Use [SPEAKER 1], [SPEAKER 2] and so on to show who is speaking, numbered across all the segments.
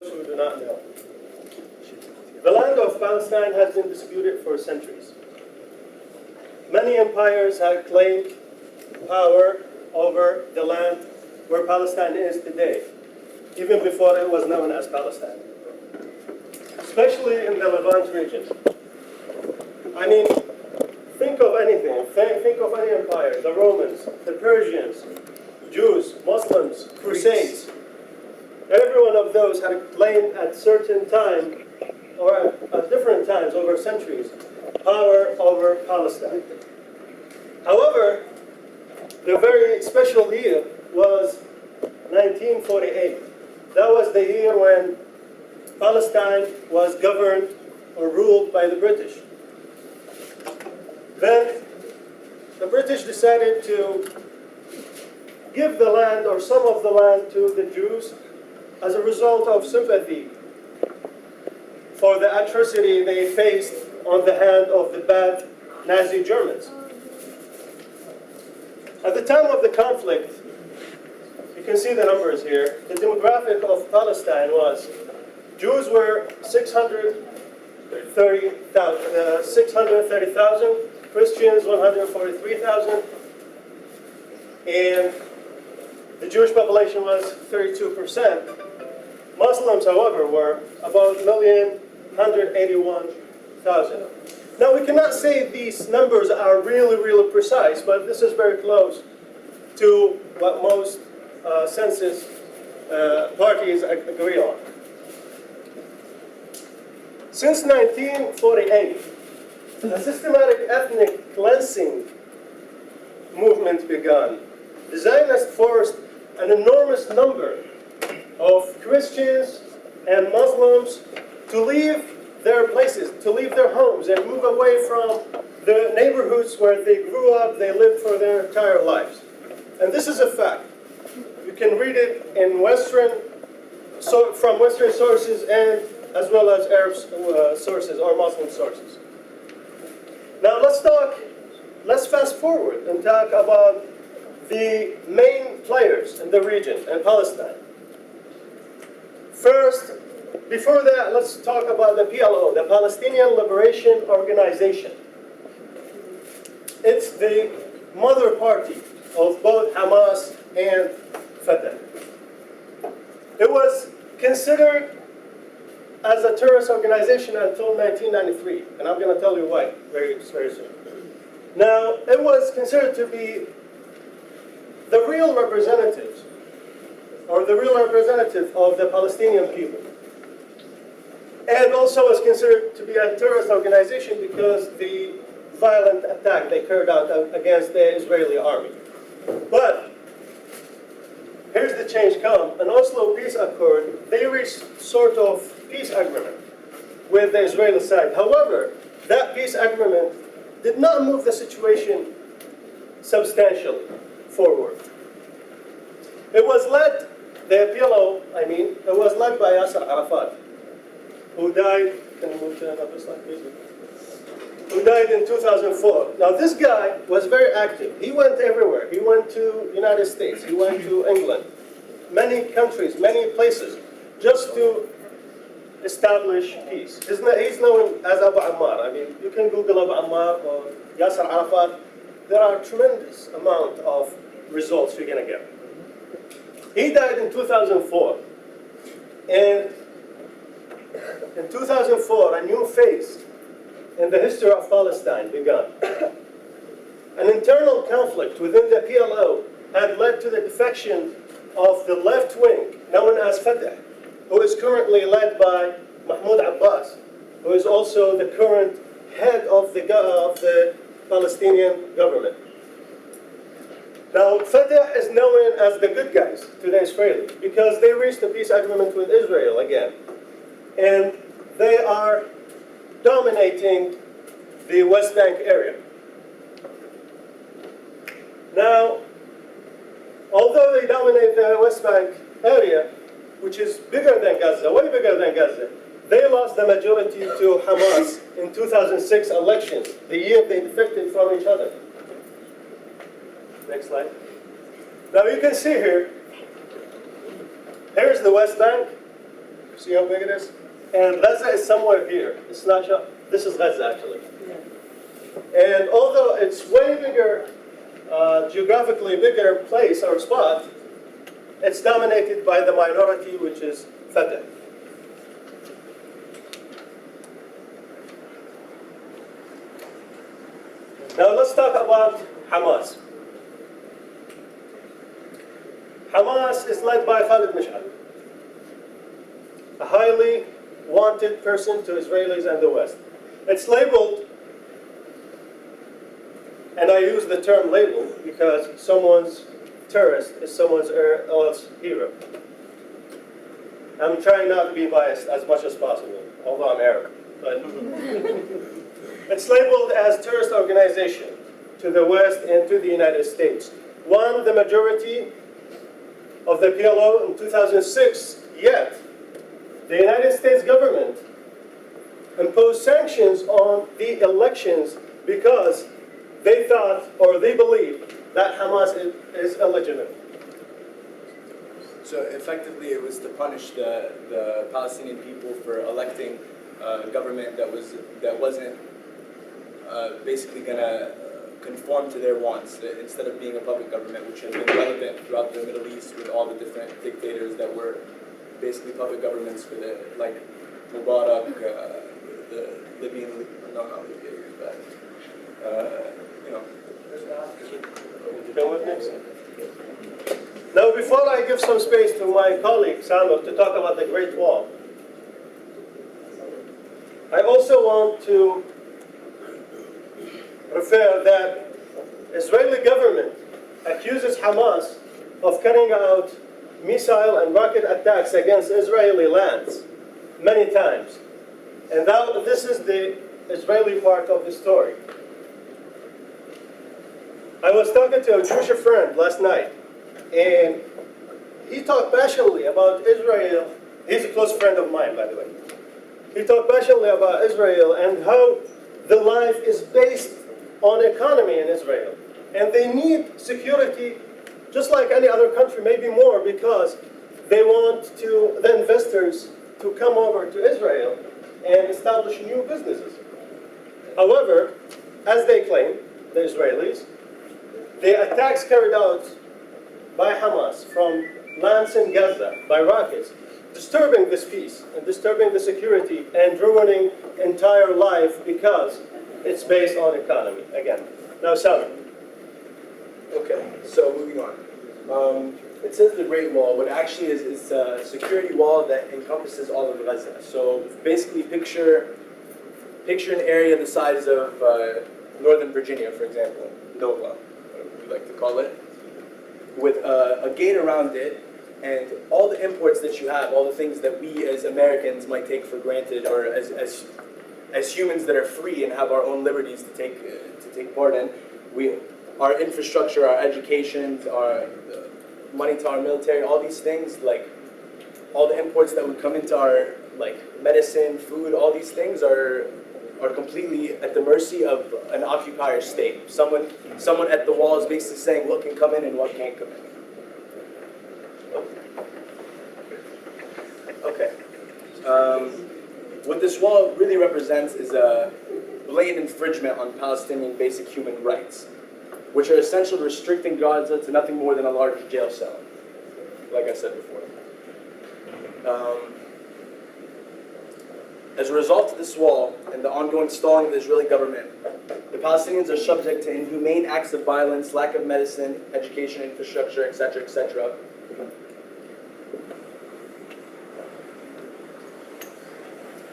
[SPEAKER 1] Who do not know. The land of Palestine has been disputed for centuries. Many empires have claimed power over the land where Palestine is today, even before it was known as Palestine, especially in the Levant region. I mean, think of anything. Think of any empire, the Romans, the Persians, Jews, Muslims, Crusades. Every one of those had claimed at certain time, or at different times over centuries, power over Palestine. However, the very special year was 1948. That was the year when Palestine was governed or ruled by the British. Then the British decided to give the land or some of the land to the Jews as a result of sympathy for the atrocity they faced on the hand of the bad Nazi Germans. At the time of the conflict, you can see the numbers here. The demographic of Palestine was Jews were 630,000, Christians 143,000, and the Jewish population was 32%. Muslims, however, were about 1,181,000. Now, we cannot say these numbers are really, really precise, but this is very close to what most census parties agree on. Since 1948, a systematic ethnic cleansing movement began. The Zionists forced an enormous number of Christians and Muslims to leave their places, to leave their homes and move away from the neighborhoods where they grew up, they lived for their entire lives. And this is a fact. You can read it in from Western sources and as well as Arab sources or Muslim sources. Now let's fast forward and talk about the main players in the region and Palestine. First, before that, let's talk about the PLO, the Palestinian Liberation Organization. It's the mother party of both Hamas and Fatah. It was considered as a terrorist organization until 1993, and I'm going to tell you why very, very soon. Now, it was considered to be the real representatives, or the real representative of the Palestinian people. And also was considered to be a terrorist organization because the violent attack they carried out against the Israeli army. But here's the change come. An Oslo peace accord, they reached sort of peace agreement with the Israeli side. However, that peace agreement did not move the situation substantially forward. It was led, the PLO, it was led by Yasser Arafat, who died, can you move to another slide, please? Who died in 2004. Now this guy was very active. He went everywhere. He went to United States. He went to England. Many countries, many places, just to establish peace. He's known as Abu Ammar. You can Google Abu Ammar or Yasser Arafat. There are a tremendous amount of results you're going to get. He died in 2004. And in 2004, a new phase in the history of Palestine began. An internal conflict within the PLO had led to the defection of the left wing, known as Fatah, who is currently led by Mahmoud Abbas, who is also the current head of the Palestinian government. Now, Fatah is known as the good guys to the Israelis because they reached a peace agreement with Israel again. And they are dominating the West Bank area. Now, although they dominate the West Bank area, which is bigger than Gaza, way bigger than Gaza, they lost the majority to Hamas in 2006 elections, the year they defected from each other. Next slide. Now you can see here, here's the West Bank, See how big it is? And Gaza is somewhere here. It's not, this is Gaza actually. And although it's way bigger, geographically bigger place or spot, it's dominated by the minority, which is Fatah. Now let's talk about Hamas. Hamas is led by Khalid Mash'al, a highly wanted person to Israelis and the West. It's labeled, and I use the term label because someone's terrorist is someone else's hero. I'm trying not to be biased as much as possible, although I'm Arab. But it's labeled as terrorist organization to the West and to the United States. Won the majority of the PLO in 2006, yet the United States government imposed sanctions on the elections because they thought or they believed that Hamas is illegitimate.
[SPEAKER 2] So effectively it was to punish the Palestinian people for electing a government that wasn't basically going to conform to their wants, instead of being a puppet government, which has been relevant throughout the Middle East with all the different dictators that were basically puppet governments for like Mubarak, the Libyan, no, not Libya, but you know.
[SPEAKER 1] Now, before I give some space to my colleague Samuel to talk about the Great Wall, I also want to refer that Israeli government accuses Hamas of carrying out missile and rocket attacks against Israeli lands many times. And this is the Israeli part of the story. I was talking to a Jewish friend last night, and he talked passionately about Israel. He's a close friend of mine, by the way. He talked passionately about Israel and how the life is based on economy in Israel. And they need security just like any other country, maybe more, because they want the investors to come over to Israel and establish new businesses. However, as they claim, the Israelis, the attacks carried out by Hamas from lands in Gaza by rockets, disturbing this peace and disturbing the security and ruining entire life because it's based on economy again. Now, Sami.
[SPEAKER 2] Okay, so moving on. It says the Great Wall. What actually is a security wall that encompasses all of Gaza. So basically, picture an area the size of Northern Virginia, for example, Nova, whatever we like to call it, with a gate around it, and all the imports that you have, all the things that we as Americans might take for granted, or as humans that are free and have our own liberties to take part in, our infrastructure, our education, our money to our military, all these things, like all the imports that would come into our medicine, food, all these things are completely at the mercy of an occupier state. Someone at the wall is basically saying what can come in and what can't come in. Okay. What this wall really represents is a blatant infringement on Palestinian basic human rights, which are essentially restricting Gaza to nothing more than a large jail cell, like I said before. As a result of this wall and the ongoing stalling of the Israeli government, the Palestinians are subject to inhumane acts of violence, lack of medicine, education, infrastructure, etc., etc.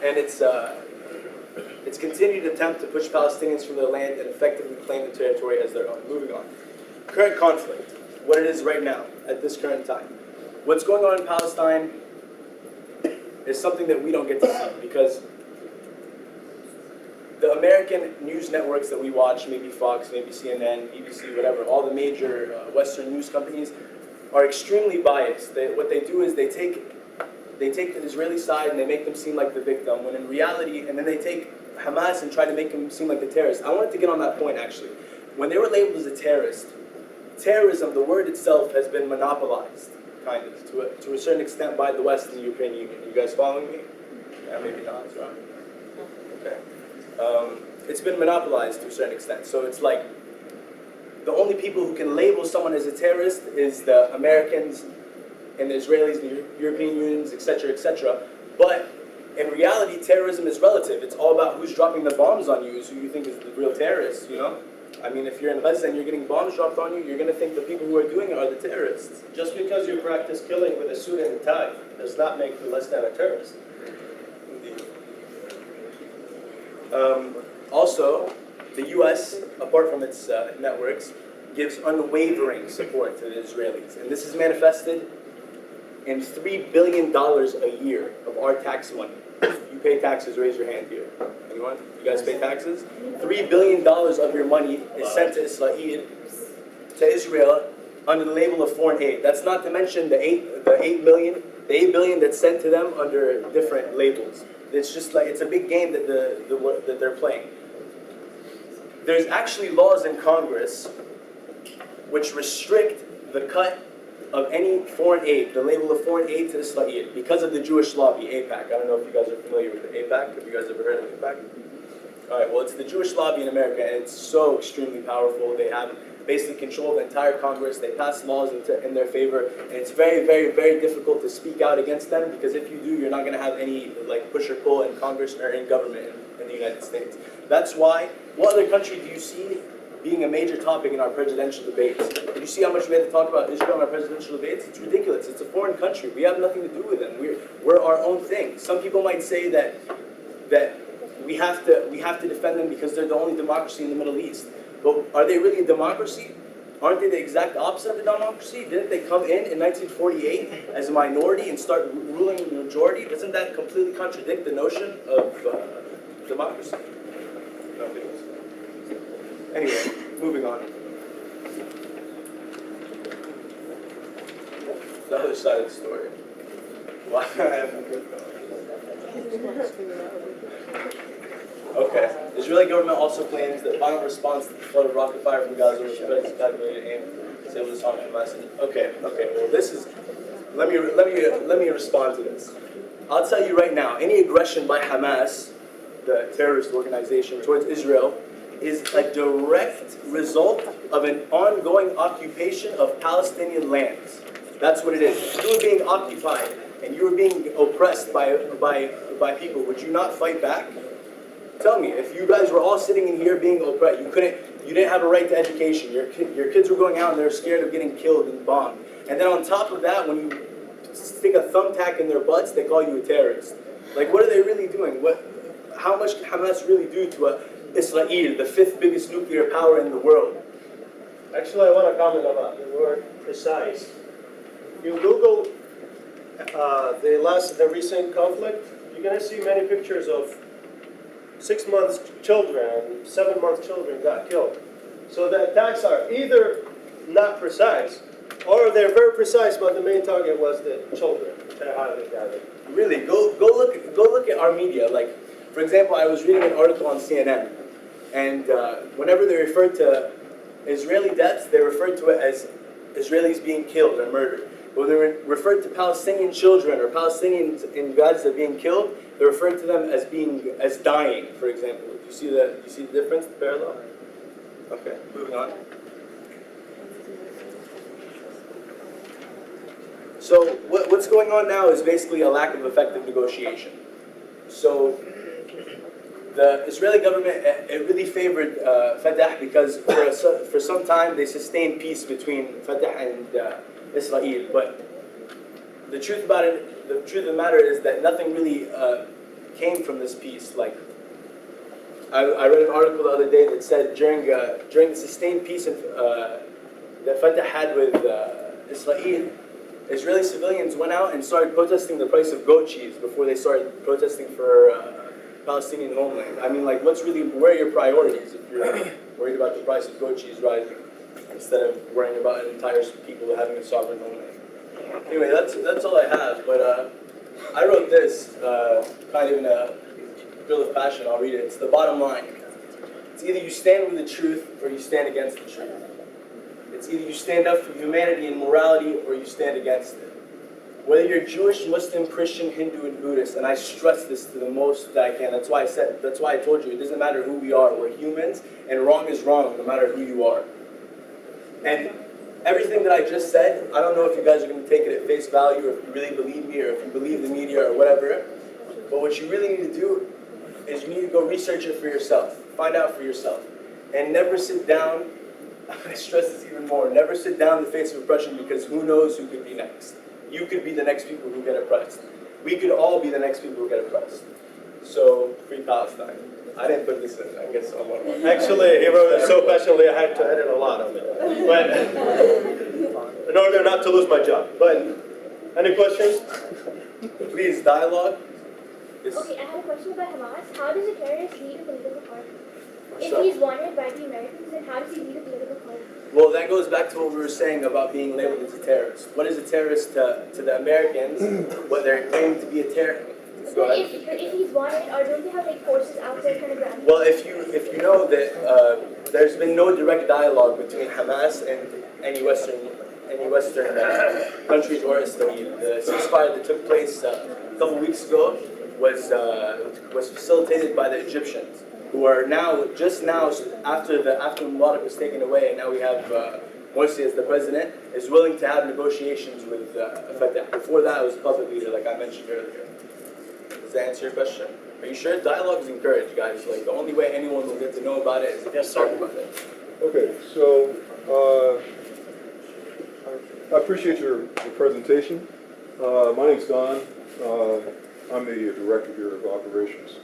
[SPEAKER 2] And its continued attempt to push Palestinians from their land and effectively claim the territory as their own. Moving on. Current conflict, what it is right now, at this current time. What's going on in Palestine is something that we don't get to see, because the American news networks that we watch, maybe Fox, maybe CNN, BBC, whatever, all the major Western news companies are extremely biased. What they do is they take the Israeli side and they make them seem like the victim, when in reality, and then they take Hamas and try to make them seem like the terrorists. I wanted to get on that point, actually. When they were labeled as a terrorist, terrorism, the word itself, has been monopolized. kind of, to a certain extent by the West and the European Union. You guys following me? Yeah, maybe not. It's wrong. Okay. It's been monopolized to a certain extent. So it's like the only people who can label someone as a terrorist is the Americans and the Israelis, the European Unions, etc., etc. But in reality, terrorism is relative. It's all about who's dropping the bombs on you, is who you think is the real terrorist, you know? I mean, if you're in Gaza and you're getting bombs dropped on you, you're going to think the people who are doing it are the terrorists.
[SPEAKER 1] Just because you practice killing with a suit and a tie does not make you less than a terrorist.
[SPEAKER 2] Indeed. Also, the U.S., apart from its networks, gives unwavering support to the Israelis. And this is manifested in $3 billion a year of our tax money. You pay taxes, raise your hand here. Anyone? You guys pay taxes? $3 billion of your money is sent to Israel, under the label of foreign aid. That's not to mention the 8 billion that's sent to them under different labels. It's just like, it's a big game that that they're playing. There's actually laws in Congress which restrict the cut of any foreign aid, the label of foreign aid to Israel, because of the Jewish lobby, AIPAC. I don't know if you guys are familiar with the AIPAC. Have you guys ever heard of AIPAC? All right, well, it's the Jewish lobby in America, and it's so extremely powerful. They have basically control of the entire Congress. They pass laws in their favor, and it's very, very, very difficult to speak out against them, because if you do, you're not going to have any like push or pull in Congress or in government in the United States. That's why, what other country do you see being a major topic in our presidential debates? Do you see how much we have to talk about Israel in our presidential debates? It's ridiculous. It's a foreign country. We have nothing to do with them. We're our own thing. Some people might say that we have to defend them because they're the only democracy in the Middle East. But are they really a democracy? Aren't they the exact opposite of a democracy? Didn't they come in 1948 as a minority and start ruling the majority? Doesn't that completely contradict the notion of democracy? No, it doesn't. Anyway, moving on. The other side of the story. Why I haven't heard Okay. The Israeli government also claims that violent response to the flood of rocket fire from Gaza was a calculated aim to disable the Islamic Hamas. Okay. Well, this is. Let me respond to this. I'll tell you right now. Any aggression by Hamas, the terrorist organization, towards Israel, is a direct result of an ongoing occupation of Palestinian lands. That's what it is. If you were being occupied and you were being oppressed by people, would you not fight back? Tell me, if you guys were all sitting in here being oppressed, you didn't have a right to education. Your kids were going out and they're scared of getting killed and bombed. And then on top of that, when you stick a thumbtack in their butts, they call you a terrorist. Like, what are they really doing? How much can Hamas really do to Israel, the fifth biggest nuclear power in the world?
[SPEAKER 1] Actually, I want to comment about the word precise. You Google the recent conflict, you're going to see many pictures of 6 months children, 7 month children got killed. So the attacks are either not precise, or they're very precise, but the main target was the children. They're highly gathered.
[SPEAKER 2] Really, go look at our media. Like, for example, I was reading an article on CNN, and whenever they referred to Israeli deaths, they referred to it as Israelis being killed or murdered. When they referred to Palestinian children or Palestinians in Gaza being killed, they referred to them as dying, for example. Do you see the difference, the parallel? Okay, moving on. So what's going on now is basically a lack of effective negotiation. So the Israeli government, it really favored Fatah because for some time they sustained peace between Fatah and Israel. But the truth about it, the truth of the matter is that nothing really came from this peace. Like, I read an article the other day that said during the sustained peace that Fatah had with Israel, Israeli civilians went out and started protesting the price of goat cheese before they started protesting for Palestinian homeland. I mean, like, where are your priorities if you're worried about the price of goat cheese rising instead of worrying about an entire people having a sovereign homeland? Anyway, that's all I have. But I wrote this kind of in a bill of passion. I'll read it. It's the bottom line. It's either you stand with the truth or you stand against the truth. It's either you stand up for humanity and morality or you stand against it. whether you're Jewish, Muslim, Christian, Hindu, and Buddhist, and I stress this to the most that I can. That's why I told you, it doesn't matter who we are. We're humans, and wrong is wrong, no matter who you are. And everything that I just said, I don't know if you guys are going to take it at face value, or if you really believe me, or if you believe the media, or whatever. But what you really need to do is you need to go research it for yourself. Find out for yourself. And never sit down, I stress this even more, never sit down in the face of oppression, because who knows who could be next. You could be the next people who get oppressed. We could all be the next people who get oppressed. So, free Palestine. I didn't put this in, I guess, on one of my...
[SPEAKER 1] Actually, he wrote it so passionately I had to edit a lot of it. But, in order not to lose my job. But, any questions?
[SPEAKER 2] Please, dialogue. Yes.
[SPEAKER 3] Okay, I have a question about Hamas. How does a terrorist lead a political party? If
[SPEAKER 2] So-
[SPEAKER 3] he's wanted by the Americans, then how does he lead a political party?
[SPEAKER 2] Well, that goes back to what we were saying about being labeled as a terrorist. What is a terrorist to the Americans? What they're claiming to be a terrorist.
[SPEAKER 3] So if he's wanted, or don't they have like forces out there kind of grounding?
[SPEAKER 2] Well, if you know that there's been no direct dialogue between Hamas and any Western countries or Israel. The ceasefire that took place a couple weeks ago was facilitated by the Egyptians, who are now after Mubarak was taken away, and now we have Morsi as the president, is willing to have negotiations with Fatah. Before that, it was puppet leader, like I mentioned earlier. Does that answer your question? Are you sure? Dialogue is encouraged, guys. Like, the only way anyone will get to know about it is if you talk about it.
[SPEAKER 4] Okay, so I appreciate your presentation. My name's Don. I'm the director here of operations.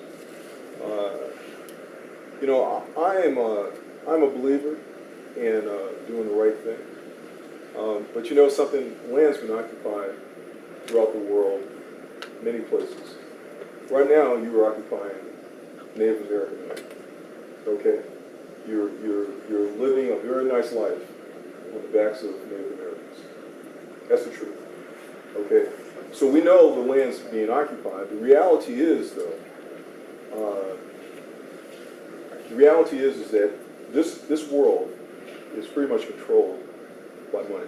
[SPEAKER 4] I'm a believer in doing the right thing. But you know something, land's been occupied throughout the world, many places. Right now, you are occupying Native American land. Okay, you're living a very nice life on the backs of Native Americans. That's the truth. Okay, so we know the land's being occupied. The reality is, though, is that this world is pretty much controlled by money.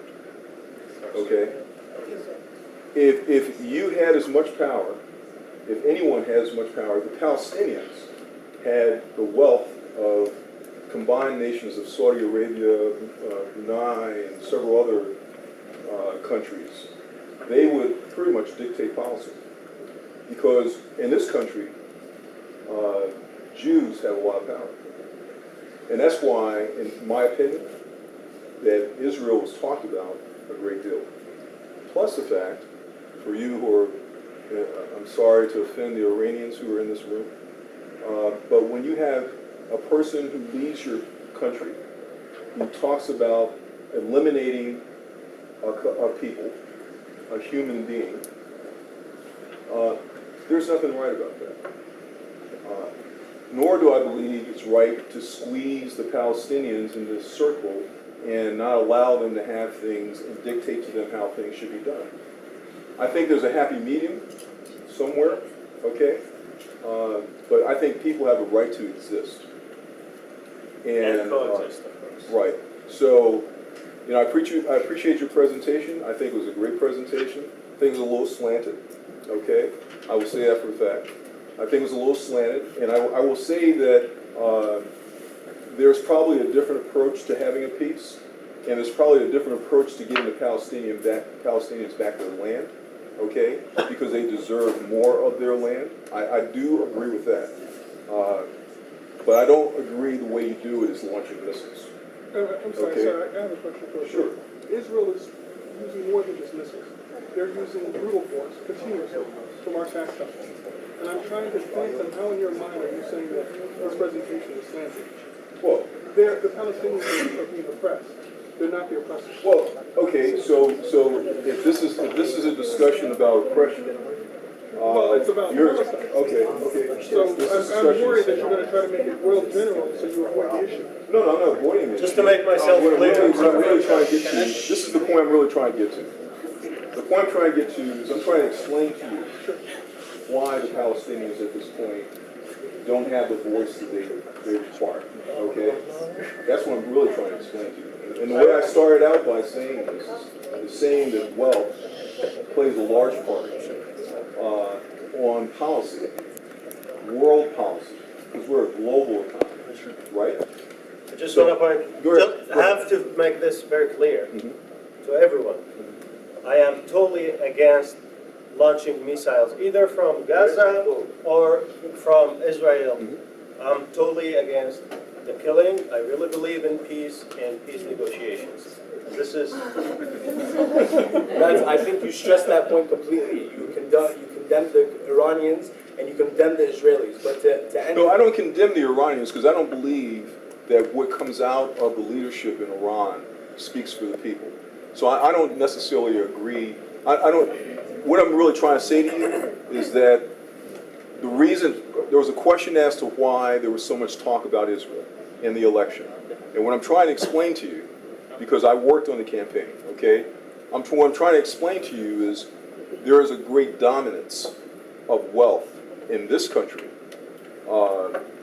[SPEAKER 4] Okay, if you had as much power, if anyone had as much power, the Palestinians had the wealth of combined nations of Saudi Arabia, Brunei, and several other countries. They would pretty much dictate policy. Because in this country, Jews have a lot of power. And that's why, in my opinion, that Israel was talked about a great deal. Plus the fact, for you who are, I'm sorry to offend the Iranians who are in this room, but when you have a person who leads your country, who talks about eliminating a people, a human being, there's nothing right about that. Nor do I believe it's right to squeeze the Palestinians in this circle and not allow them to have things and dictate to them how things should be done. I think there's a happy medium somewhere, okay? But I think people have a right to exist. And
[SPEAKER 1] coexist, of course.
[SPEAKER 4] right. So, you know, I appreciate your presentation. I think it was a great presentation. I think it was a little slanted, okay? I will say that for a fact. I think it was a little slanted, and I will say that there's probably a different approach to having a peace, and there's probably a different approach to getting the Palestinians back their land, okay? Because they deserve more of their land. I do agree with that. But I don't agree the way you do it is launching missiles.
[SPEAKER 5] I'm sorry,
[SPEAKER 4] Okay.
[SPEAKER 5] sir, I have a question for you.
[SPEAKER 4] Sure.
[SPEAKER 5] Israel is using more than just missiles. They're using brutal force continuously from our tax dollars. And I'm trying to fathom how in your mind are you saying that this presentation is slanted?
[SPEAKER 4] Well,
[SPEAKER 5] The Palestinians are being oppressed. They're not the oppressors.
[SPEAKER 4] well, okay. So if this is a discussion about oppression,
[SPEAKER 5] Well, it's about
[SPEAKER 4] you're
[SPEAKER 5] Palestine.
[SPEAKER 4] okay.
[SPEAKER 5] So
[SPEAKER 4] This
[SPEAKER 5] I'm worried that you're going to try to make it world general so you avoid the issue.
[SPEAKER 4] No, I'm not avoiding it.
[SPEAKER 1] Just to make myself
[SPEAKER 4] What I'm
[SPEAKER 1] clear.
[SPEAKER 4] really trying to get to. This is the point I'm really trying to get to. The point I'm trying to get to is I'm trying to explain to you why the Palestinians at this point don't have the voice that they require. Okay, that's what I'm really trying to explain to you. And the way I started out by saying this is saying that wealth plays a large part on policy, world policy, because we're a global economy, right?
[SPEAKER 1] I just want to point,
[SPEAKER 4] Go ahead.
[SPEAKER 1] I have to make this very clear
[SPEAKER 4] Mhm.
[SPEAKER 1] to everyone. I am totally against launching missiles, either from Gaza or from Israel.
[SPEAKER 4] Mhm.
[SPEAKER 1] I'm totally against the killing. I really believe in peace and peace negotiations. And this is,
[SPEAKER 2] I think you stressed that point completely. You condemn the Iranians and you condemn the Israelis. But to end
[SPEAKER 4] No, I don't condemn the Iranians because I don't believe that what comes out of the leadership in Iran speaks for the people. So I don't necessarily agree. I don't. What I'm really trying to say to you is that the reason there was a question as to why there was so much talk about Israel in the election, and what I'm trying to explain to you, because I worked on the campaign, okay, what I'm trying to explain to you is there is a great dominance of wealth in this country,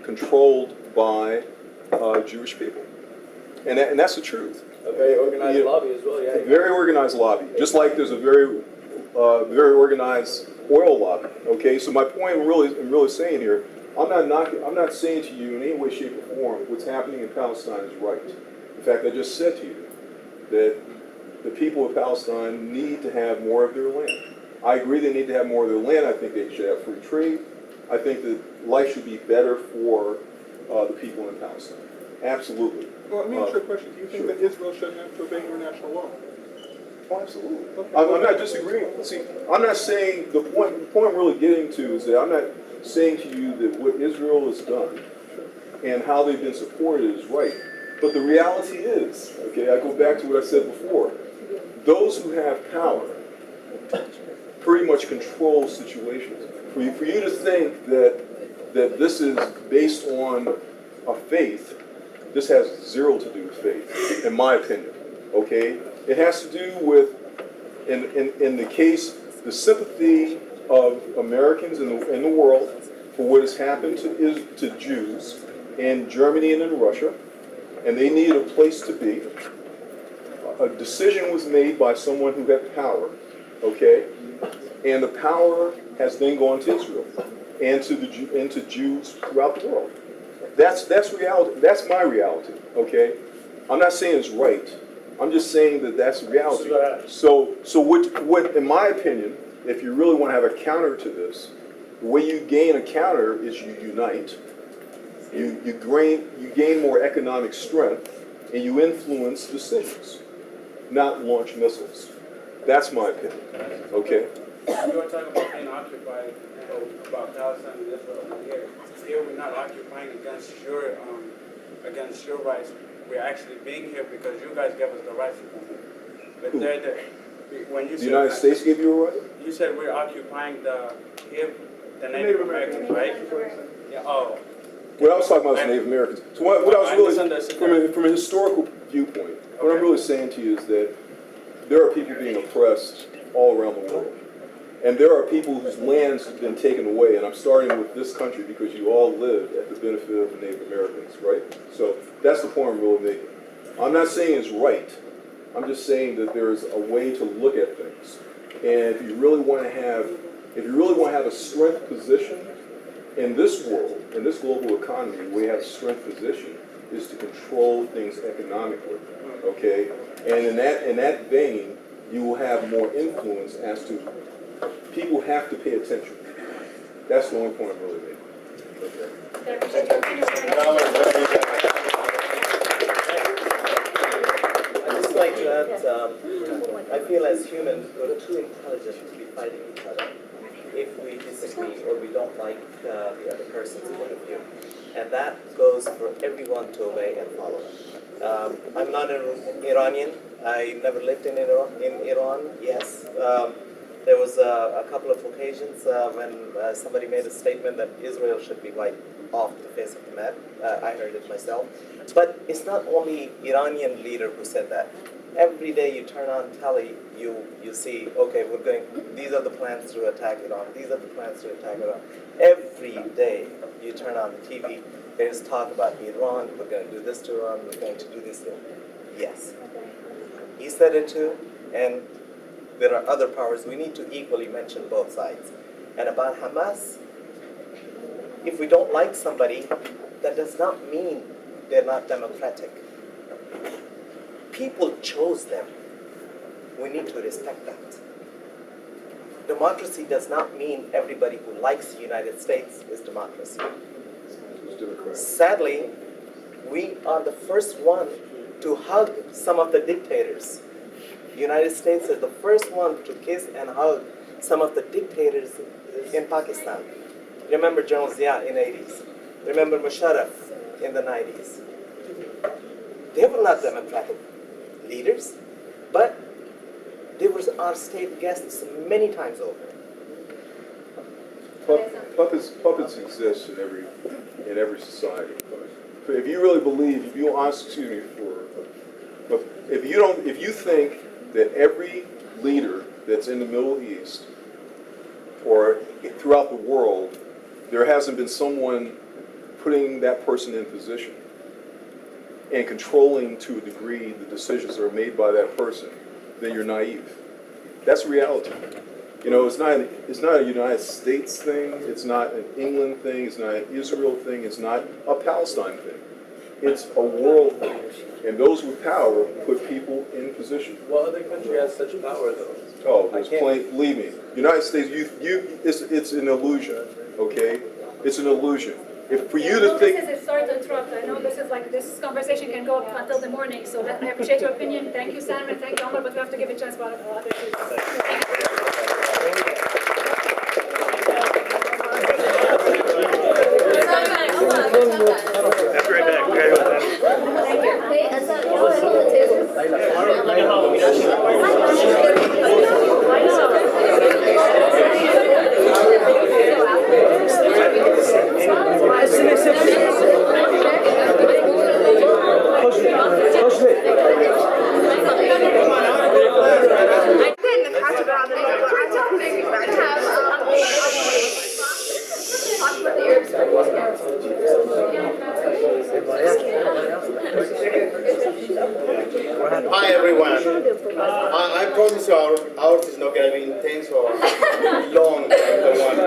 [SPEAKER 4] controlled by Jewish people, and that's the truth.
[SPEAKER 2] a very organized
[SPEAKER 4] Yeah.
[SPEAKER 2] lobby as well, yeah.
[SPEAKER 4] Very organized lobby, just like there's a very organized oil lobby. Okay, so my point I'm really saying here, I'm not saying to you in any way, shape, or form what's happening in Palestine is right. In fact, I just said to you that the people of Palestine need to have more of their land. I agree they need to have more of their land. I think they should have free trade. I think that life should be better for the people in Palestine. Absolutely.
[SPEAKER 5] Well, let me ask you a question. Do you think
[SPEAKER 4] Sure.
[SPEAKER 5] that Israel shouldn't have to obey international law?
[SPEAKER 4] Oh, absolutely.
[SPEAKER 5] Okay.
[SPEAKER 4] I'm not disagreeing. See, I'm not saying, the point I'm really getting to is that I'm not saying to you that what Israel has done and how they've been supported is right. But the reality is, okay, I go back to what I said before, those who have power pretty much control situations. For you to think that this is based on a faith, this has zero to do with faith, in my opinion, okay? It has to do with, in the case, the sympathy of Americans in the world for what has happened to Jews in Germany and in Russia, and they needed a place to be. A decision was made by someone who had power, okay? And the power has then gone to Israel and to Jews throughout the world. That's reality. That's my reality, okay? I'm not saying it's right. I'm just saying that that's reality. So what, in my opinion, if you really want to have a counter to this, the way you gain a counter is you unite. You gain more economic strength, and you influence decisions, not launch missiles. That's my opinion. Okay.
[SPEAKER 6] You were talking about being occupied, about Palestine and Israel. Here we're not occupying against your rights. We're actually being here because you guys gave us the rights to come here. But
[SPEAKER 4] Who?
[SPEAKER 6] when you
[SPEAKER 4] The
[SPEAKER 6] said
[SPEAKER 4] United States gave you a right?
[SPEAKER 6] you said we're occupying the Native Americans, right? Yeah. Oh.
[SPEAKER 4] What I was talking about was Native Americans. So what I was
[SPEAKER 6] I
[SPEAKER 4] really,
[SPEAKER 6] misunderstood.
[SPEAKER 4] from a historical viewpoint, what I'm really saying to you is that there are people being oppressed all around the world. And there are people whose lands have been taken away, and I'm starting with this country because you all live at the benefit of the Native Americans, right? So that's the point I'm really making. I'm not saying it's right. I'm just saying that there's a way to look at things. And if you really want to have a strength position in this world, in this global economy, the way you have a strength position is to control things economically, okay? And in that vein, you will have more influence as to people have to pay attention. That's the only point I'm really making.
[SPEAKER 7] I'd just like to add, I feel as humans, we're too intelligent to be fighting each other if we disagree or we don't like the other person's point of view. And that goes for everyone to obey and follow. I'm not an Iranian. I never lived in Iran, yes. There was a couple of occasions when somebody made a statement that Israel should be wiped off the face of the map. I heard it myself. But it's not only Iranian leader who said that. Every day you turn on telly, you see, okay, these are the plans to attack Iran. These are the plans to attack Iran. Every day you turn on the TV, there's talk about Iran. We're going to do this to Iran. We're going to do this to Iran. Yes. He said it too, and there are other powers, we need to equally mention both sides. And about Hamas, if we don't like somebody, that does not mean they're not democratic. People chose them. We need to respect that. Democracy does not mean everybody who likes the United States is democracy.
[SPEAKER 4] It's Democrat.
[SPEAKER 7] Sadly, we are the first one to hug some of the dictators. The United States is the first one to kiss and hug some of the dictators in Pakistan. Remember General Zia in the 80s. Remember Musharraf in the 90s. They were not democratic leaders, but they were our state guests many times over.
[SPEAKER 4] Puppets exist in every society. But if you really believe, if you ask, but if you think that every leader that's in the Middle East or throughout the world, there hasn't been someone putting that person in position and controlling to a degree the decisions that are made by that person, then you're naive. That's reality. You know, it's not a United States thing, it's not an England thing, it's not an Israel thing, it's not a Palestine thing. It's a world thing. And those with power put people in position.
[SPEAKER 2] What other country has such power, though?
[SPEAKER 4] Oh, there's plenty, believe me. United States, it's an illusion, okay? It's an illusion. If for you to think...
[SPEAKER 8] Sorry to interrupt. I know this conversation can go up until the morning, so I appreciate your opinion. Thank you, Sam, and thank you, Omar, but we have to give a chance for other people.
[SPEAKER 9] Hi everyone. I promise you ours is not going to be intense or long like the one.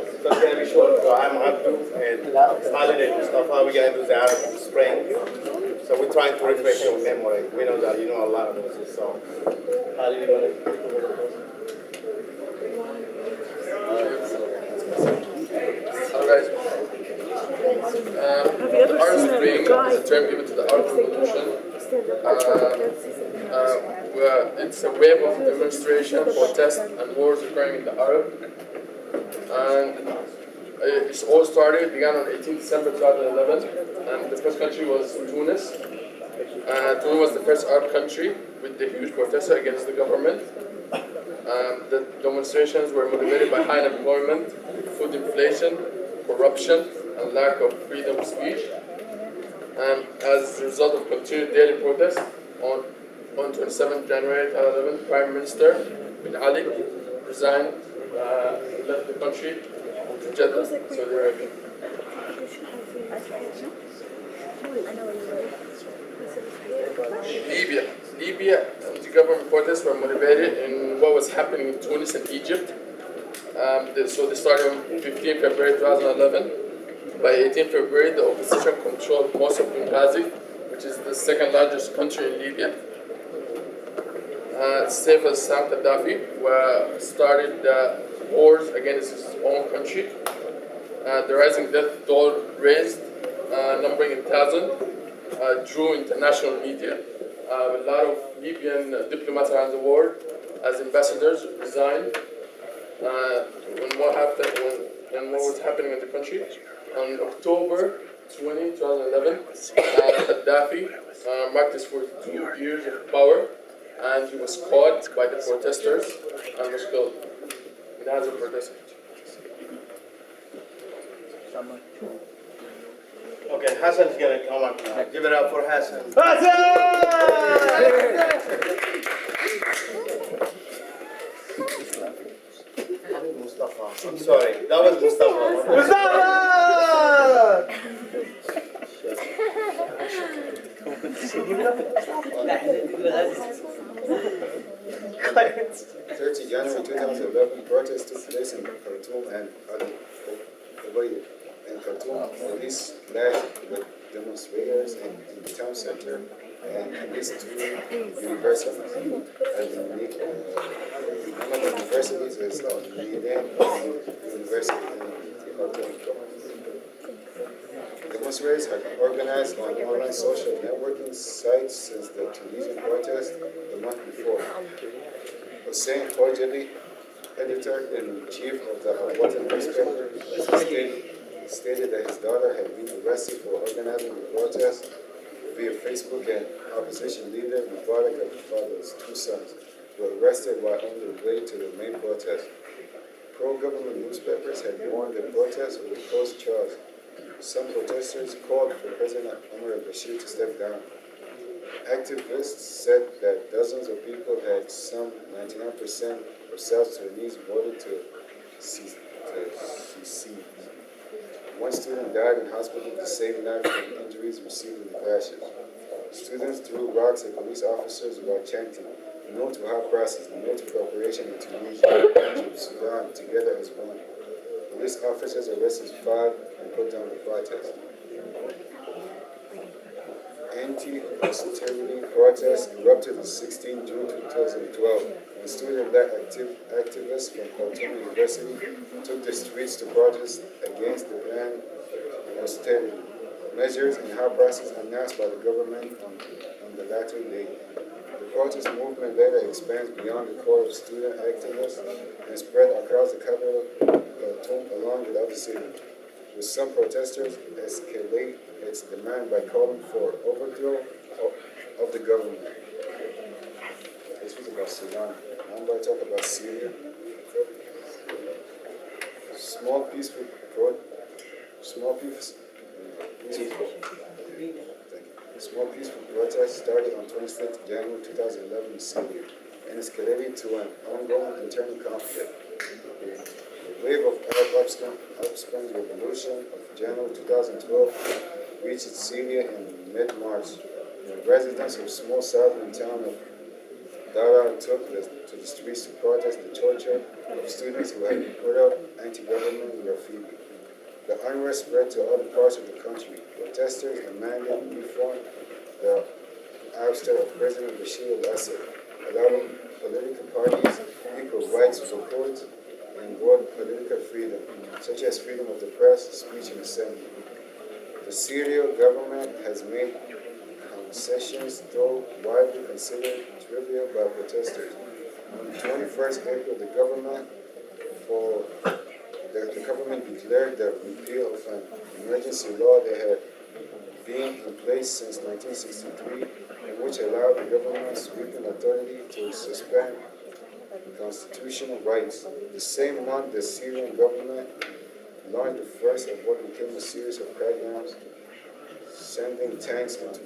[SPEAKER 9] It's not going to be short. So I'm Abdu and Khalid and Mustafa. We're going to do the Arab Spring. So we're trying to refresh your memory. We know that you know a lot of Moses. So Khalid, you want to take over the first?
[SPEAKER 10] Hello guys. Arab Spring is a term given to the Arab Revolution. It's a wave of demonstration, protest, and wars occurring in the Arab. And it all started, began on 18 December 2011, and the first country was Tunis. Tunis was the first Arab country with the huge protest against the government. The demonstrations were motivated by high unemployment, food inflation, corruption, and lack of freedom of speech. As a result of continued daily protests, on 27 January 2011, Prime Minister bin Ali resigned, left the country to Jeddah, Saudi Arabia. Libya, anti-government protests were motivated in what was happening in Tunis and Egypt. So they started on 15 February 2011. By 18 February, the opposition controlled most of Benghazi, which is the second largest country in Libya. Saif al-Islam Gaddafi started wars against his own country. The rising death toll raised, numbering in thousands, drew international media. A lot of Libyan diplomats around the world, as ambassadors, resigned when what was happening in the country. On October 20, 2011, Gaddafi marked his 42 years of power, and he was caught by the protesters and was killed in the hands of protesters.
[SPEAKER 9] Okay, Hassan's going to come up now. Give it up for Hassan. Mustafa. I'm sorry. That was Mustafa. Mustafa!
[SPEAKER 11] 2011, protests took place in Khartoum and Al-Ubaid. In Khartoum, police clashed with demonstrators in the town center and at least 2 universities. One of the universities is Leiden University in Khartoum. Demonstrators have organized on online social networking sites since the Tunisian protest the month before. Hossein Khorjabi, editor-in-chief of the Al-Watan newspaper, stated that his daughter had been arrested for organizing the protest via Facebook, and opposition leader Mubarak al-Fadl's 2 sons were arrested while on their way to the main protest. Pro-government newspapers had warned the protest would cause charge. Some protesters called for President Omar al-Bashir to step down. Activists said that dozens of people had some 99% of South Sudanese voted to secede. One student died in hospital the same night from injuries received in the clashes. Students threw rocks at police officers while chanting, "No to high prices, no to cooperation in Tunisia, Egypt, Sudan, together as one." Police officers arrested 5 and put down the protest. Anti-austerity protests erupted on 16 June 2012 when student-led activists from Khartoum University took the streets to protest against the planned austerity measures and high prices announced by the government on the latter day. The protest movement later expands beyond the core of student activists and spread across the capital, Khartoum, along with other cities, with some protesters escalate its demand by calling for overthrow of the government. This was about Sudan. Now I'm going to talk about Syria. Small peaceful protest started on 26 January 2011 in Syria and escalated to an ongoing internal conflict. The wave of Arab upspring revolution of January 2012 reached Syria in mid-March, when residents of small southern town of Daraa took to the streets to protest the torture of students who had put up anti-government graffiti. The unrest spread to other parts of the country. Protesters demanded reform, the ouster of President Bashir al-Assad, allowing political parties equal rights for courts and broad political freedom, such as freedom of the press, speech, and assembly. The Syrian government has made concessions, though widely considered trivial by protesters. On 21st April, the government declared the repeal of an emergency law that had been in place since 1963, and which allowed the government's sweeping authority to suspend constitutional rights. The same month, the Syrian government launched the first of what became a series of crackdowns, sending tanks into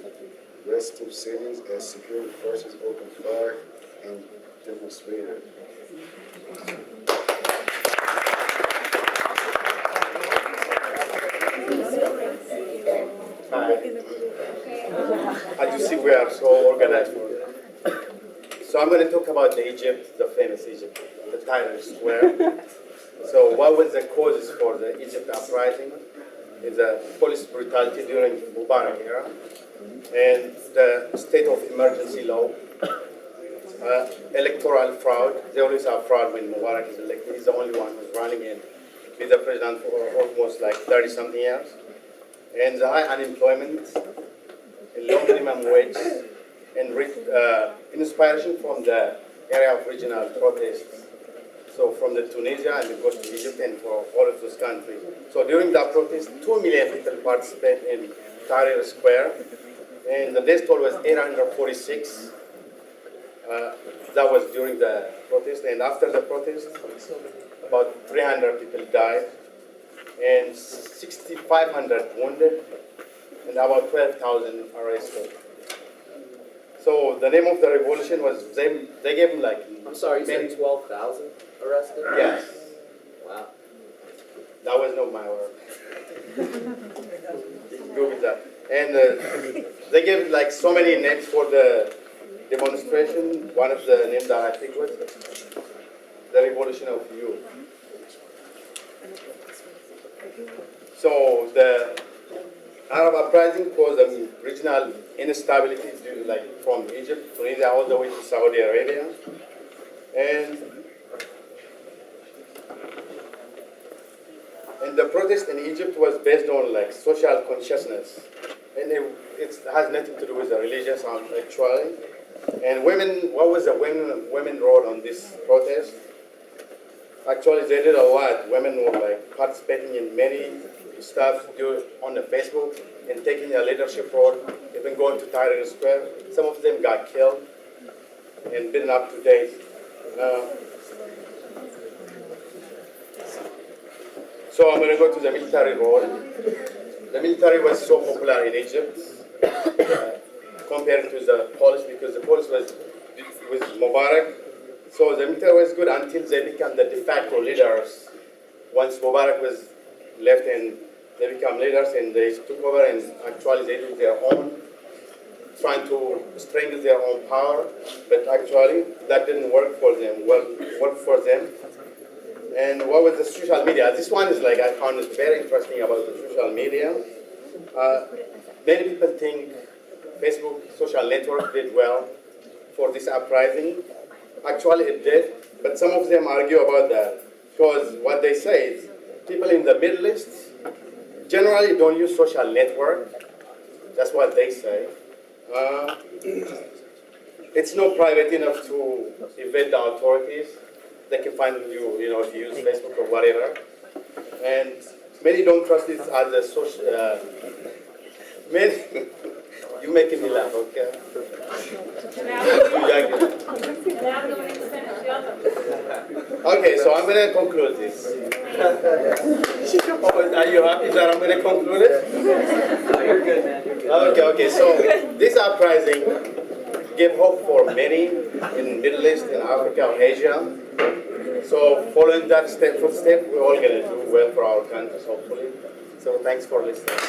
[SPEAKER 11] restive cities as security forces opened fire and demonstrated.
[SPEAKER 9] As you see, we are so organized for it. So I'm going to talk about the Egypt, the famous Egypt, the Tahrir Square. So what was the causes for the Egypt uprising? Is the police brutality during Mubarak era and the state of emergency law, electoral fraud. They always have fraud when Mubarak is elected. He's the only one who's running and he's the president for almost like 30-something years. And the high unemployment, low minimum wage, and inspiration from the area of regional protests. So from the Tunisia and it goes to Egypt and for all of those countries. So during that protest, 2 million people participated in Tahrir Square, and the death toll was 846. That was during the protest, and after the protest, about 300 people died, and 6,500 wounded, and about 12,000 arrested. So the name of the revolution was, they gave him like...
[SPEAKER 7] I'm sorry, you said 12,000 arrested?
[SPEAKER 9] Yes.
[SPEAKER 7] Wow.
[SPEAKER 9] That was not my word. Go with that. And they gave like so many names for the demonstration. One of the names that I picked was the revolution of youth. So the Arab uprising caused regional instability due, like from Egypt, Tunisia, all the way to Saudi Arabia, and the protest in Egypt was based on like social consciousness, and it has nothing to do with the religious actually. And women, what was the women role on this protest? Actually, they did a lot. Women were like participating in many stuff on the Facebook and taking a leadership role, even going to Tahrir Square. Some of them got killed and beaten up to death. So I'm going to go to the military role. The military was so popular in Egypt compared to the police, because the police was Mubarak. So the military was good until they became the de facto leaders. Once Mubarak was left and they become leaders and they took over, and actually they do their own, trying to strengthen their own power, but actually that didn't work for them, work for them. And what was the social media? This one is like, I found it very interesting about the social media. Many people think Facebook social network did well for this uprising. Actually it did, but some of them argue about that, because what they say is people in the Middle East generally don't use social network. That's what they say. It's not private enough to evade the authorities. They can find you, if you use Facebook or whatever. And many don't trust it as a social. Many, you're making me laugh, okay? Okay, so I'm going to conclude this. Are you happy that I'm going to conclude it?
[SPEAKER 7] No, you're good, man. You're good.
[SPEAKER 9] Okay, so this uprising gave hope for many in Middle East, in Africa, or Asia. So following that footstep, we're all going to do well for our countries, hopefully. So thanks for listening.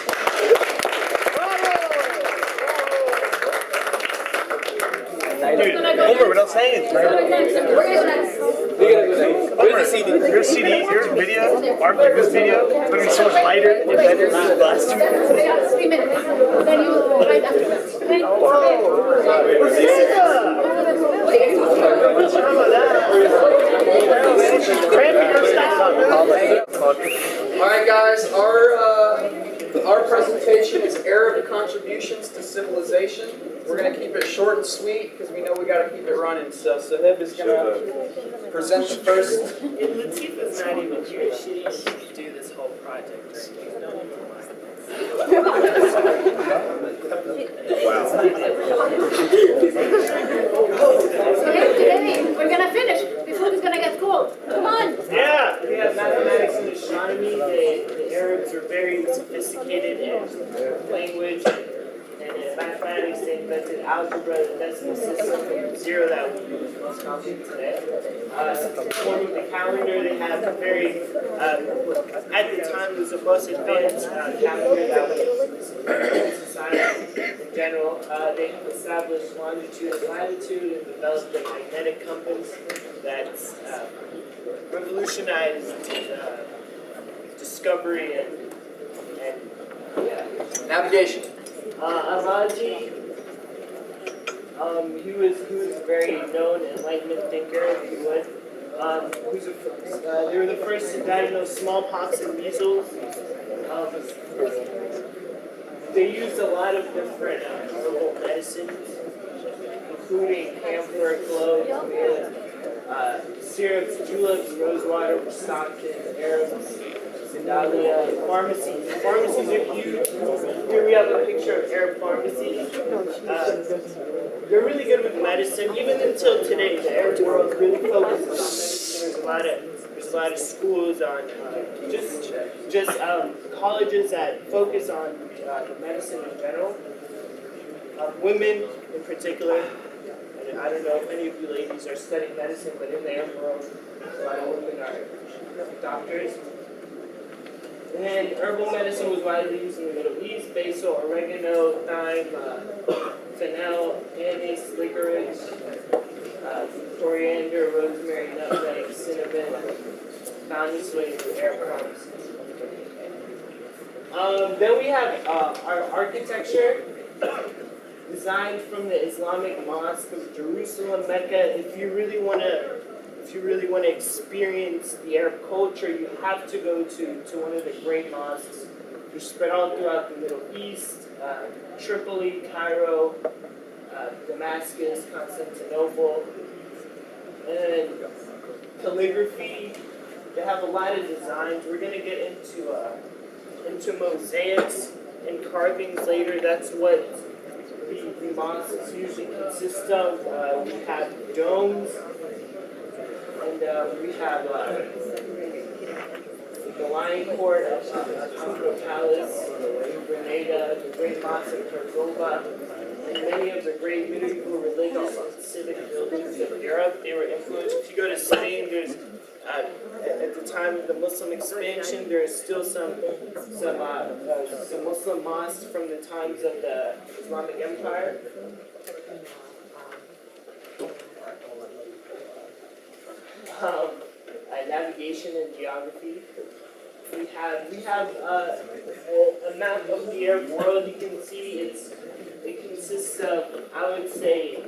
[SPEAKER 7] Homer, we're not saying it. Where's the CD?
[SPEAKER 12] Here's CD, here's video, our this video, it's going to be so much lighter and better than the last 2 minutes.
[SPEAKER 8] 3 minutes. Then you right after.
[SPEAKER 10] Alright guys, our presentation is Arab contributions to civilization. We're going to keep it short and sweet because we know we got to keep it running. So Sahib is going to present the first.
[SPEAKER 12] Latifah's not even here. She should do this whole project.
[SPEAKER 8] Today, we're gonna finish. The food is gonna get cold. Come on.
[SPEAKER 12] Yeah, we have mathematics and astronomy. The Arabs are very sophisticated in language and in mathematics. They invented algebra, the decimal system from 0 that we use most commonly today. Forming the calendar, they have a very, at the time, it was the most advanced calendar that was in society in general. They established longitude and latitude and developed the magnetic compass that revolutionized discovery and
[SPEAKER 10] Navigation.
[SPEAKER 12] Araji, he was a very known Enlightenment thinker, if you would. They were the first to diagnose smallpox and measles. They used a lot of different herbal medicines, including camphor, cloves, syrups, juleps, rosewater were stocked in Arabs. Sandalia, pharmacies. Pharmacies are huge. Here we have a picture of Arab pharmacies. They're really good with medicine. Even until today, the Arab world really focuses on medicine. There's a lot of schools on just colleges that focus on medicine in general. Women in particular. And I don't know if any of you ladies are studying medicine, but in the Arab world, a lot of women are doctors. And herbal medicine was widely used in the Middle East. Basil, oregano, thyme, fennel, anise, licorice. coriander, rosemary, nutmeg, cinnamon, found its way into Arab homes. Then we have our architecture, designed from the Islamic Mosque of Jerusalem, Mecca. If you really want to experience the Arab culture, you have to go to one of the great mosques. They're spread all throughout the Middle East, Tripoli, Cairo, Damascus, Constantinople, and calligraphy. They have a lot of designs. We're going to get into mosaics and carvings later. That's what the mosques usually consist of. We have domes, and we have the Lion Court, Alhambra Palace, Grenada, the Great Mosque of Cordoba, and many of the great medieval religious and civic buildings of Europe. They were influenced. If you go to Spain, there's at the time of the Muslim expansion, there is still some Muslim mosques from the times of the Islamic Empire. Navigation and geography. We have a map of the Arab world. You can see it consists of, I would say,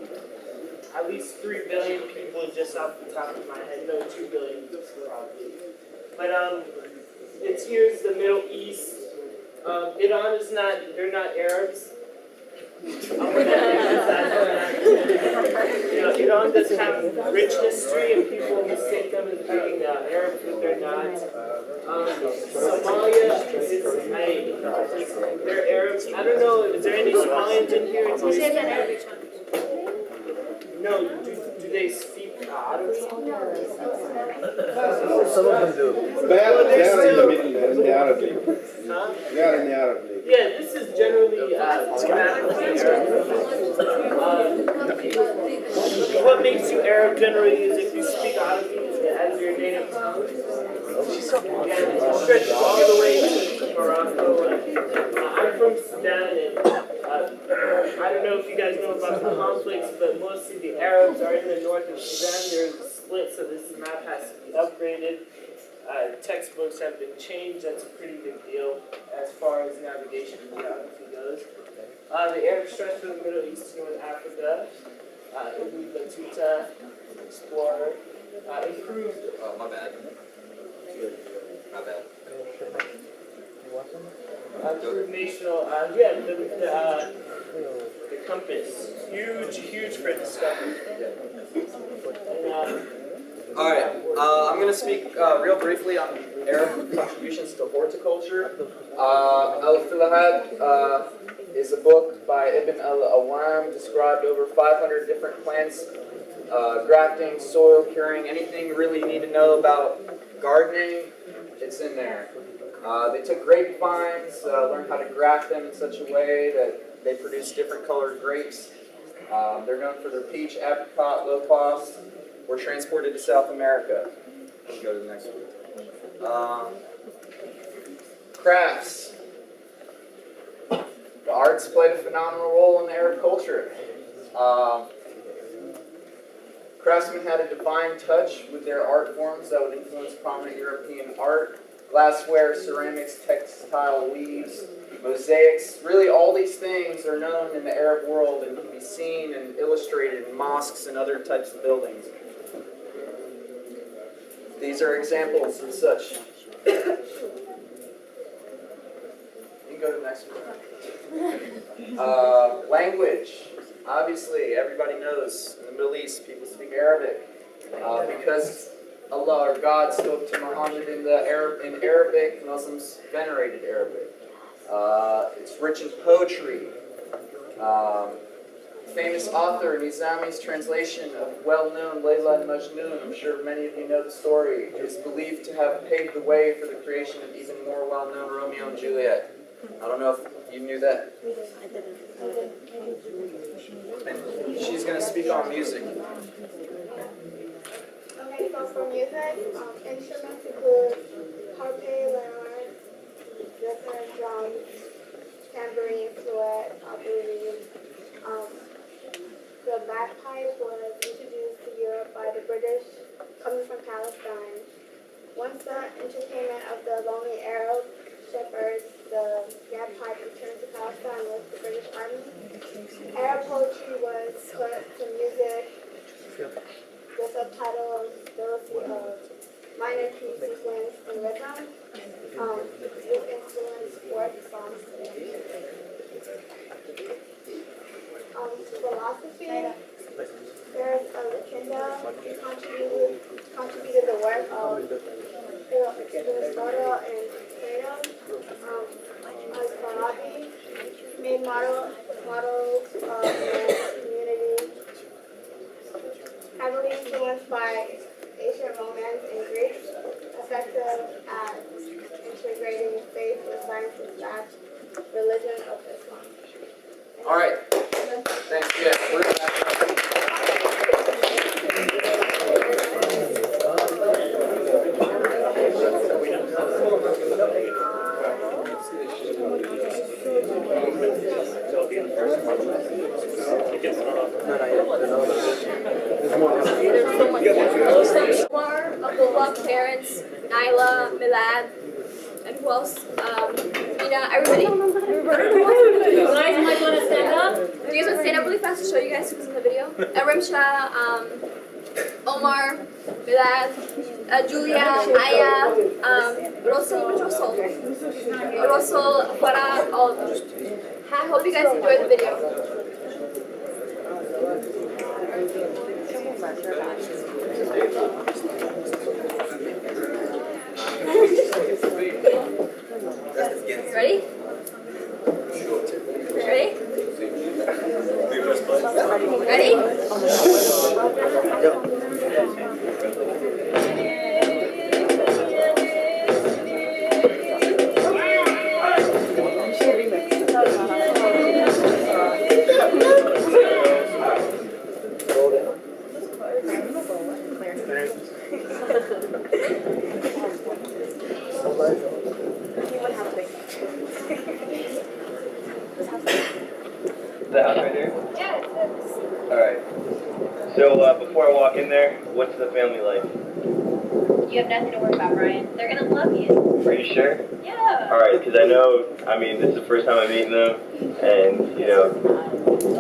[SPEAKER 12] at least 3 billion people just off the top of my head. No, 2 billion probably. But here's the Middle East. Iran is not, they're not Arabs. Iran does have rich history and people mistake them as being Arabs, but they're not. Somalia they're Arabs. I don't know, is there any Somalians in here? No, do they speak Arabic?
[SPEAKER 9] Some of them do. They are in the Arab League.
[SPEAKER 12] Huh?
[SPEAKER 9] They are in the Arab League.
[SPEAKER 12] Yeah, this is generally what makes you Arab generally is if you speak Arabic as your native tongue. And it stretches all the way to Morocco. I'm from Sudan, and I don't know if you guys know about the conflicts, but mostly the Arabs are in the north of Sudan. There's a split, so this map has to be upgraded. Textbooks have been changed. That's a pretty big deal as far as navigation and geography goes. The Arab stretch from the Middle East to North Africa. Ibn Battuta, explorer, improved.
[SPEAKER 7] Oh, my bad. My bad.
[SPEAKER 12] Improved national. The compass. Huge for discovery. And,
[SPEAKER 7] All right, I'm going to speak real briefly on Arab contributions to horticulture. Al-Filahad is a book by Ibn al-Awam, described over 500 different plants, grafting, soil curing, anything really you need to know about gardening, it's in there. They took grapevines, learned how to graft them in such a way that they produce different colored grapes. They're known for their peach, apricot, low cost. Were transported to South America. Let's go to the next one. Crafts. The arts played a phenomenal role in the Arab culture. Craftsmen had a divine touch with their art forms that would influence prominent European art. Glassware, ceramics, textile weaves, mosaics. Really all these things are known in the Arab world and can be seen and illustrated in mosques and other types of buildings. These are examples of such. You can go to the next one. Language. Obviously, everybody knows in the Middle East, people speak Arabic. Because Allah or God spoke to Muhammad in Arabic, Muslims venerated Arabic. It's rich in poetry. Famous author Nizami's translation of well-known Layla and Majnun, I'm sure many of you know the story, is believed to have paved the way for the creation of even more well-known Romeo and Juliet. I don't know if you knew that. And she's going to speak on music.
[SPEAKER 3] Okay, so for music, instruments include harp, lyre, zither, drums, tambourine, flute, oud. The bagpipe was introduced to Europe by the British coming from Palestine. Once the entertainment of the lonely Arab shepherds, the bagpipe returned to Palestine with the British Army. Arab poetry was put to music. The subtitle of minor key sequence and rhythm. This influenced folk songs today. Philosophy. There's Kinda contributed the work of Aristotle and Plato. Farabi made models of community. Heavily influenced by ancient Romance and Greeks, effective at integrating faith with science and fact, religion of Islam.
[SPEAKER 10] All right. Thank you. Yeah, we're back.
[SPEAKER 13] More of the love parents, Nyla, Milad, and who else? Everybody.
[SPEAKER 8] You guys might want to stand up.
[SPEAKER 13] Do you guys want to stand up really fast to show you guys who's in the video? Rimsha, Omar, Milad, Julia, Aya, Rosol, Farah, all of them. I hope you guys enjoy the video. Ready? Ready?
[SPEAKER 14] Is the house right here?
[SPEAKER 8] Yeah, it's
[SPEAKER 14] Alright. So before I walk in there, what's the family like?
[SPEAKER 3] You have nothing to worry about, Brian. They're gonna love you.
[SPEAKER 14] Are you sure?
[SPEAKER 3] Yeah.
[SPEAKER 14] Alright, because I know, this is the first time I'm meeting them, and,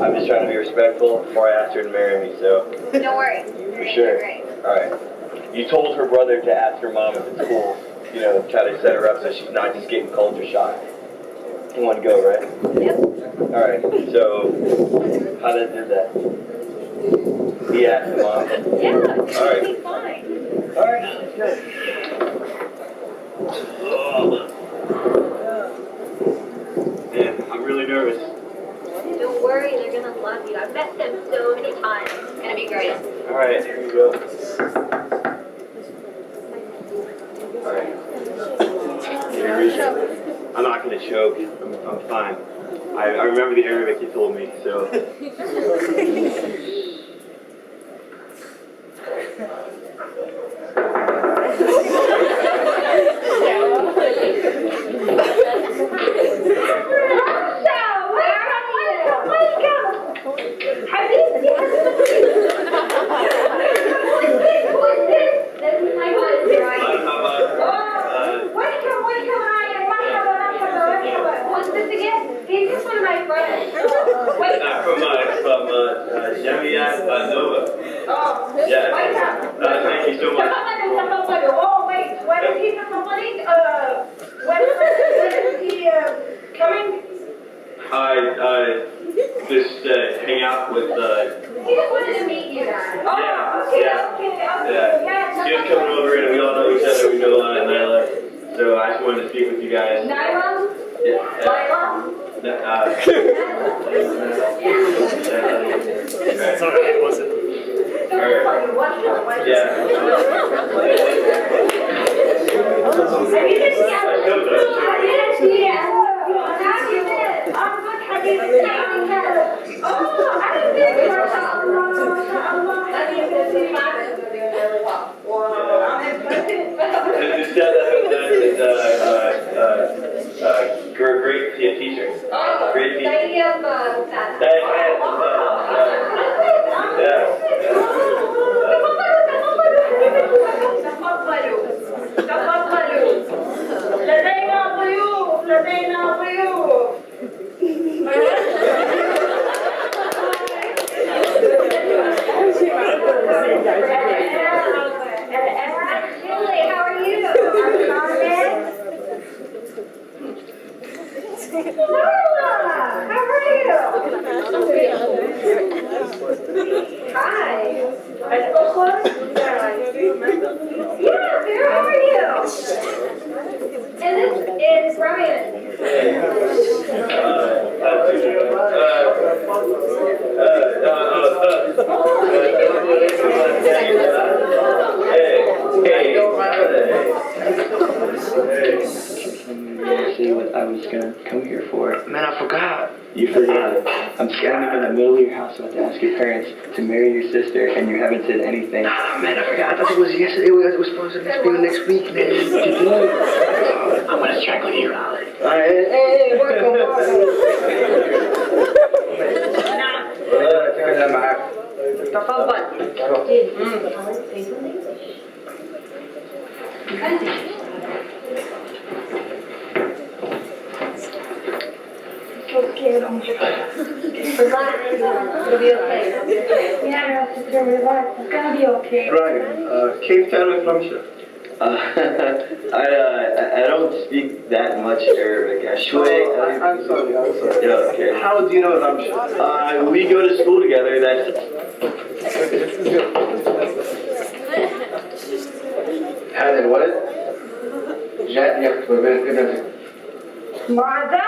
[SPEAKER 14] I'm just trying to be respectful before I ask her to marry me, so.
[SPEAKER 3] Don't worry.
[SPEAKER 14] For sure. Alright. You told her brother to ask her mom if it's cool, try to set her up so she's not just getting culture shock. You want to go, right?
[SPEAKER 3] Yep.
[SPEAKER 14] Alright, so, how did that? He asked her mom?
[SPEAKER 3] Yeah,
[SPEAKER 14] Alright.
[SPEAKER 3] it'll be fine.
[SPEAKER 14] Alright, let's go. Oh. Man, I'm really nervous.
[SPEAKER 3] Don't worry, they're gonna love you. I've met them so many times. It's gonna be great.
[SPEAKER 14] Alright, here we go. Alright. I'm not gonna choke. I'm fine. I remember the Arabic you told me, so. Jamiat Nova.
[SPEAKER 15] Oh,
[SPEAKER 14] Yeah.
[SPEAKER 15] welcome.
[SPEAKER 14] Thank you so much.
[SPEAKER 15] Oh, wait, when is he accompanied? When is he coming?
[SPEAKER 14] I just hang out with.
[SPEAKER 15] He just wanted to meet you guys. Oh,
[SPEAKER 14] Yeah,
[SPEAKER 15] okay,
[SPEAKER 14] yeah.
[SPEAKER 15] okay.
[SPEAKER 14] Yeah. She was coming over and we all know each other. We know Nyla. So I just wanted to speak with you guys.
[SPEAKER 15] Nyla?
[SPEAKER 14] Yeah.
[SPEAKER 15] Sorry, I wasn't.
[SPEAKER 14] Yeah.
[SPEAKER 15] Have you been together? I didn't see it. Have you been? Have you been together? Oh, I didn't think you were mashallah. Have you been together? Wow, I'm impressed.
[SPEAKER 14] Great t-shirt.
[SPEAKER 15] Oh,
[SPEAKER 14] Great t-shirt.
[SPEAKER 15] thank you.
[SPEAKER 14] Yeah.
[SPEAKER 15] birthday now for you. And Julie, how are you? I'm Carmen. Carla, how are you? Hi. And Oakland? Yeah, there, how are you? And this is Brian.
[SPEAKER 16] See what I was gonna come here for. Man, I forgot. You forgot. I'm standing in the middle of your house about to ask your parents to marry your sister, and you haven't said anything. Ah, man, I forgot. I thought it was yesterday. It was supposed to be next week, man. I'm gonna strangle you, Alex. Alright, hey, welcome.
[SPEAKER 15] Okay, don't relax. It'll be okay. Yeah, sister, relax. It's gonna be okay.
[SPEAKER 16] Brian, Cape Town with Rumsha. I don't speak that much Arabic, actually. I'm sorry. Yeah, okay. How do you know Rumsha? We go to school together, that's... Helen, what?
[SPEAKER 15] Martha?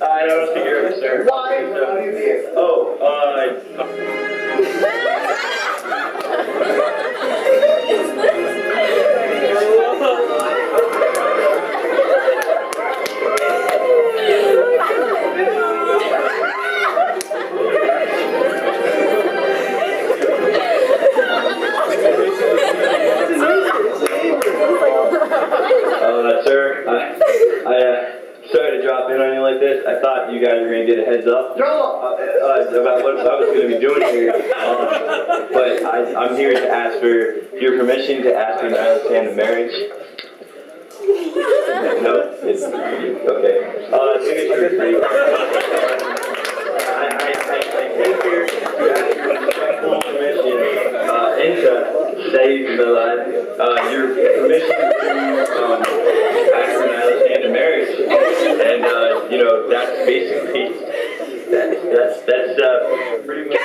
[SPEAKER 16] I don't speak Arabic, sir. Why? Sir, sorry to drop in on you like this. I thought you guys were going to get a heads up about what I was going to be doing here. But I'm here to ask for your permission to ask you to understand the marriage. No? It's okay. I came here to ask for respectful permission and to save the life. Your permission to ask for Alexander marriage, and that's basically that's pretty much.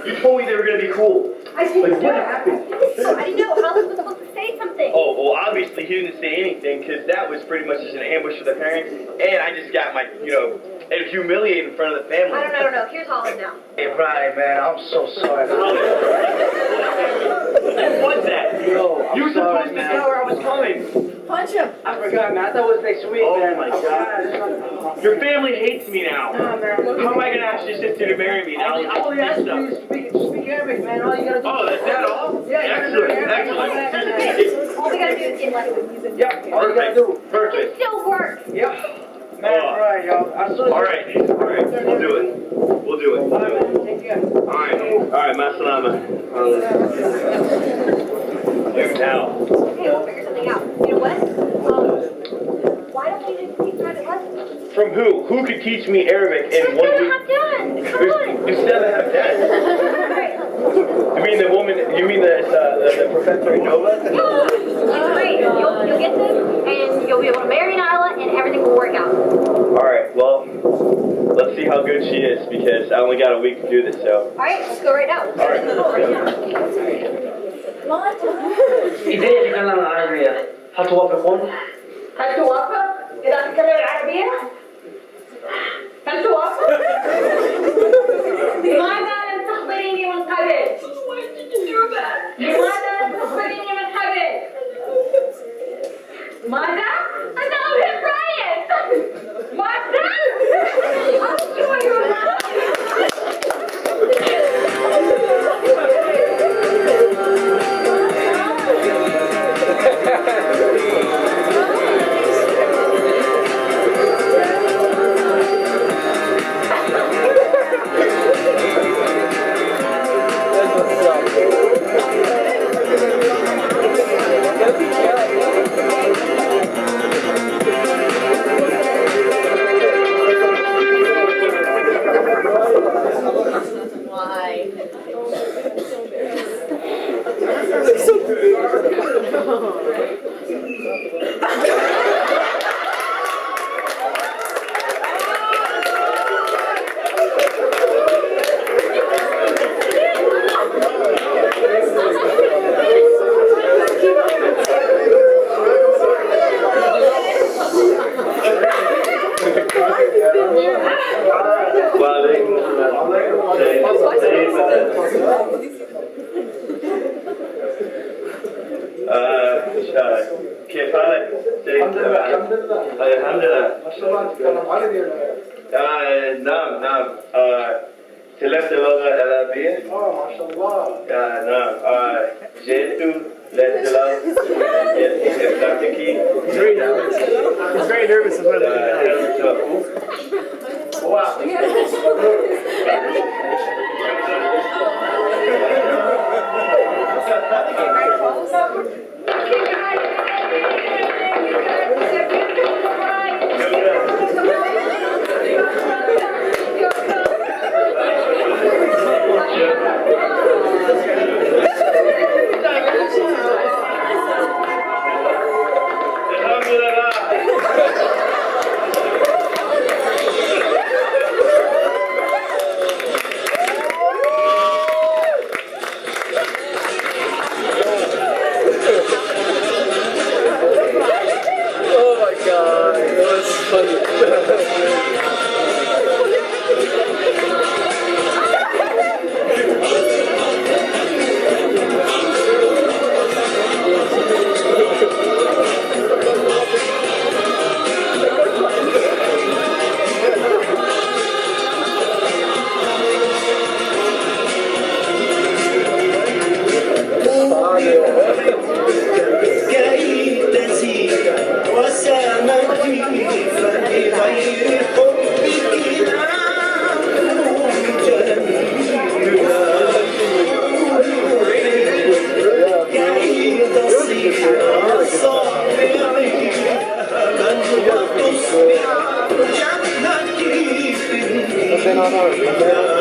[SPEAKER 16] You told me they were going to be cool.
[SPEAKER 15] I didn't
[SPEAKER 16] Like, what happened?
[SPEAKER 15] I didn't know. Alex was supposed to say something.
[SPEAKER 16] Oh, well, obviously he didn't say anything because that was pretty much just an ambush for the parents. And I just got my, humiliated in front of the family.
[SPEAKER 15] I don't know. Here's Holland now.
[SPEAKER 16] Hey, Brian, man, I'm so sorry. What was that? Yo, you were supposed to tell her I was coming.
[SPEAKER 15] What?
[SPEAKER 12] I forgot, man. I thought it was next week, man.
[SPEAKER 16] Oh my God. Your family hates me now.
[SPEAKER 12] Nah, man.
[SPEAKER 16] How am I gonna ask your sister to marry me now?
[SPEAKER 12] All you ask me is speak Arabic, man. All you gotta do.
[SPEAKER 16] Oh, that's that all?
[SPEAKER 12] Yeah,
[SPEAKER 16] Excellent, excellent.
[SPEAKER 13] All we gotta do is get like.
[SPEAKER 12] Yep, all you gotta do.
[SPEAKER 16] Perfect.
[SPEAKER 13] Still work.
[SPEAKER 12] Yep. Man, alright, y'all.
[SPEAKER 16] All right, we'll do it. We'll do it.
[SPEAKER 12] Alright, man. Take care.
[SPEAKER 16] All right, ma salama. Now.
[SPEAKER 13] Okay, we'll figure something out. You know what? Why don't we just take private lessons?
[SPEAKER 16] From who? Who could teach me Arabic in 1 week?
[SPEAKER 13] Have done. Come on.
[SPEAKER 16] You still have that? You mean the woman? You mean the Professor Nova?
[SPEAKER 13] It's great. You'll get this, and you'll be able to marry Nyla, and everything will work out.
[SPEAKER 16] All right. Well, let's see how good she is because I only got a week to do this. So.
[SPEAKER 13] All right, let's go right now.
[SPEAKER 16] All right.
[SPEAKER 12] إزاي تتكلم العربية؟ هل توافقون؟
[SPEAKER 15] هل توافق؟ إذا تتكلم العربية؟ هل توافق؟ لماذا لم تخبريني من قبل؟ لماذا لم تخبريني من قبل؟ ماذا؟ أنا أحب رايد. ماذا؟
[SPEAKER 16] كيف حالك؟ الحمد لله. نعم. تلفت اللغة العربية؟ ما شاء الله. نعم. جئت للطلاب البراكتيكي. Very nervous. He's very nervous about it. Wow.
[SPEAKER 15] No.